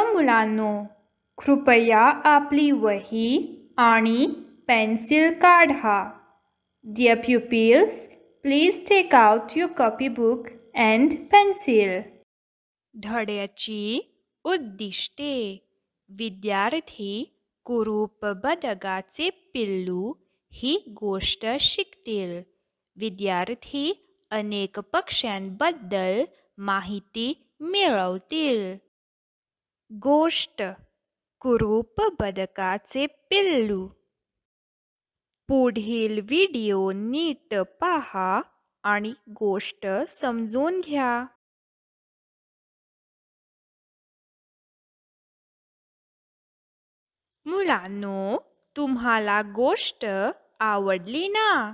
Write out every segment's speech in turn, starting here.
मुलांनो, कृपया आपली वही आणि पेन्सिल काढा. Dear pupils, please take out your copybook and pencil. धड्याची उद्दिष्टे. विद्यार्थी कुरूप बदकाचे पिल्लू ही गोष्ट शिकतील. विद्यार्थी अनेक पक्ष्यांबद्दल माहिती मिळवतील. गोष्ट कुरूप बदकाचे पिल्लू. पुढील व्हिडिओ नीट पहा आणि गोष्ट समजून घ्या. मुलांनो, तुम्हाला गोष्ट आवडली ना?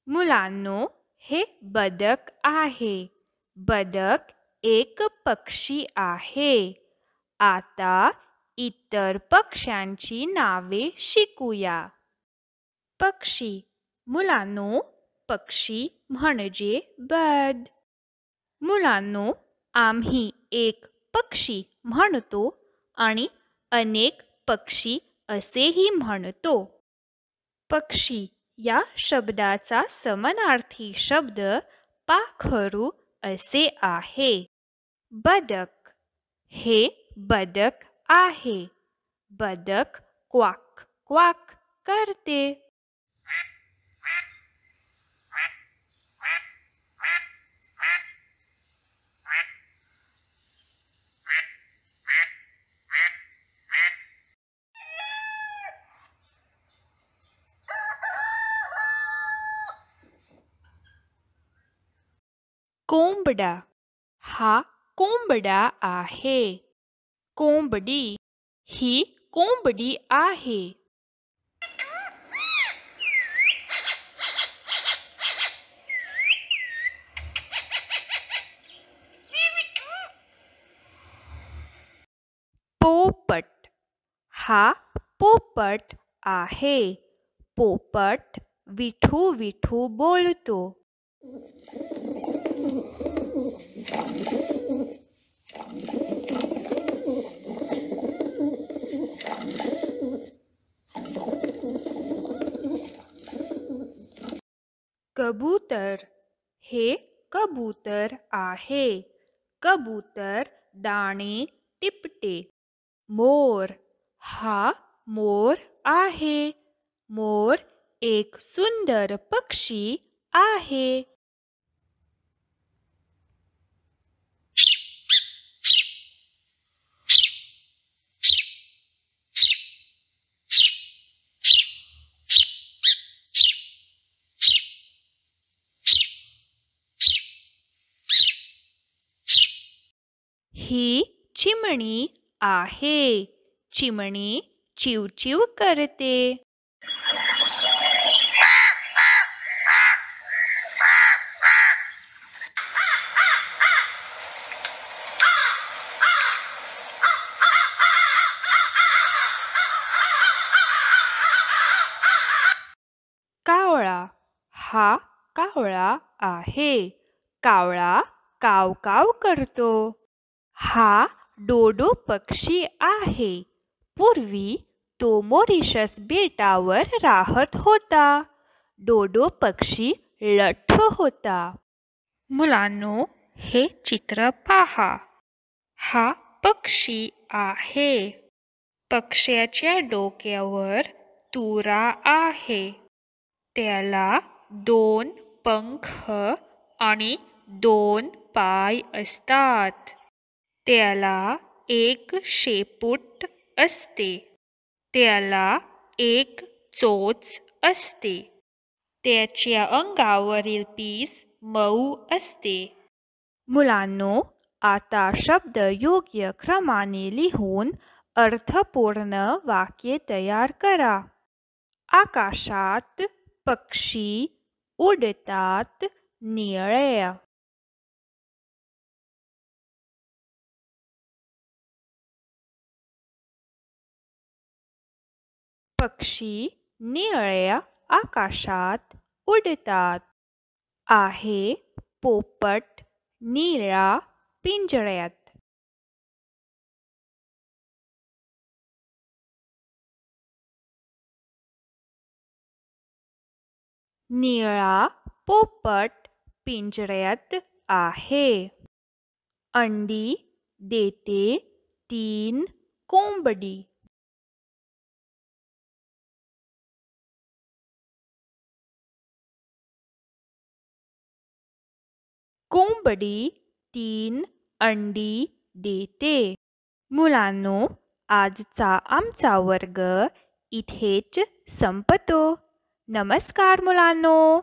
मुलांनो, हे बदक आहे. बदक एक पक्षी आहे. आता इतर पक्ष्यांची नावे शिकूया. पक्षी. मुलांनो, पक्षी म्हणजे बर्ड. मुलांनो, आम्ही एक पक्षी म्हणतो आणि अनेक पक्षी असेही म्हणतो. पक्षी या शब्दाचा समानार्थी शब्द पाखरू असे आहे. बदक. हे बदक आहे. बदक क्वाक क्वाक करते. कोंबडा. हा कोंबडा आहे. कोंबडी. ही कोंबडी आहे. पोपट. हा पोपट आहे. पोपट विठू विठू बोलतो. कबूतर. हे कबूतर आहे. कबूतर दाणे टिपते. मोर. हा मोर आहे. मोर एक सुंदर पक्षी आहे. ही चिमणी आहे. चिमणी चिवचिव करते. कावळा. हा कावळा आहे. कावळा काव काव करतो. हा डोडो पक्षी आहे. पूर्वी तो मॉरिशस बेटावर राहत होता. डोडो पक्षी लठ्ठ होता. मुलांनो, हे चित्र पहा. हा पक्षी आहे. पक्ष्याच्या डोक्यावर तुरा आहे. त्याला 2 पंख आणि 2 पाय असतात. त्याला एक शेपूट असते. त्याला एक चोच असते. त्याच्या अंगावरील पीस मऊ असते. मुलांनो, आता शब्द योग्य क्रमाने लिहून अर्थपूर्ण वाक्य तयार करा. आकाशात पक्षी उडतात निळ्या. पक्षी निळ्या आकाशात उडतात. आहे पोपट निळ्या पिंजऱ्यात. निळा पोपट पिंजऱ्यात आहे. अंडी देते 3 कोंबडी. कोंबडी 3 अंडी देते. मुलांनो, आजचा आमचा वर्ग इथेच संपतो. नमस्कार मुलांनो.